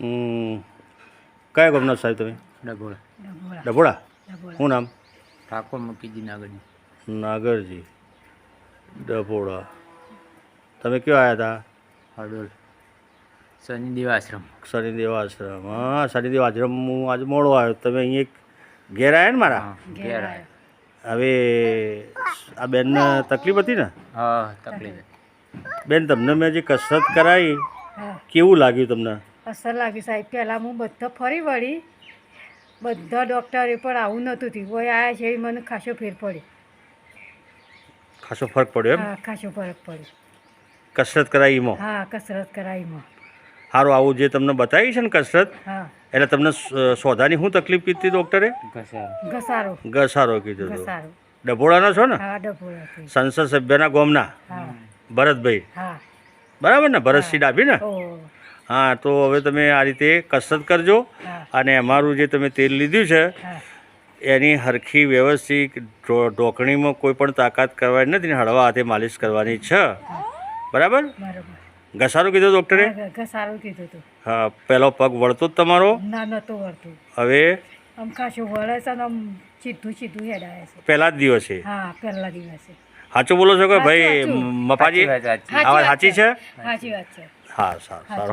કયા ગામના સાહેબ તમે? ડભોળા ડભોળા. શું નામ? ઠાકોર મૂકીજી નાગરજી. નાગરજી, ડભોળા. તમે ક્યાં આવ્યા હતા? હળોલ શનિદેવ આશ્રમ. શનિદેવ આશ્રમ. હા, શનિદેવ આશ્રમ હું આજે મોડો આવ્યો. તમે અહીં એક ઘેર આવ્યા ને મારા? ઘેર આવ્યા. હવે આ બેનને તકલીફ હતી ને? હા, તકલીફ. બેન, તમને મેં જે કસરત કરાવી હા, કેવું લાગ્યું તમને? અસર લાગી સાહેબ. પહેલાં હું બધા ફરી વળી, બધા ડૉક્ટરે પણ આવું નહોતું થયું. કોઈ આવ્યા છે એ મને ખાસો ફેર પડ્યો. ખાસો ફરક પડ્યો એમ? હા, ખાસો ફરક પડ્યો. કસરત કરાવી એમાં? હા, કસરત કરાવીમાં. સારું, આવું જે તમને બતાવી છે ને કસરત, હા, એટલે તમને સોધાની શું તકલીફ કીધી ડૉક્ટરે? ઘસારો. ઘસારો કીધો હતો. ઘસારો. ડભોળાના છો ને? હા, ડભોળાથી. સંસદ સભ્યના ગામના હા, ભરતભાઈ, હા. બરાબર ને? ભરતસિંહ ડાભી ને? ઓ, હા, તો હવે તમે આ રીતે કસરત કરજો હા, અને અમારું જે તમે તેલ લીધું છે હા, એની હરખી વ્યવસ્થિત ઢોકણીમાં કોઈ પણ તાકાત કરવાની નથી ને હળવા હાથે માલિશ કરવાની છે, બરાબર? બરોબર. ઘસારો કીધો ડૉક્ટરે? હા, ઘસારો કીધું હતું. હા, પહેલો પગ વળતો જ તમારો, ના, નહોતું વળતું. હવે આમ ખાસું વળે છે ને આમ સીધું સીધું હેડાય છે. પહેલા જ દિવસે. હા, પહેલા દિવસે. સાચું બોલો છો કે ભાઈ સાચું. મપાજી? સાચી વાત, સાચી. આ વાત સાચી છે? સાચી વાત છે. હા, સારું સારું.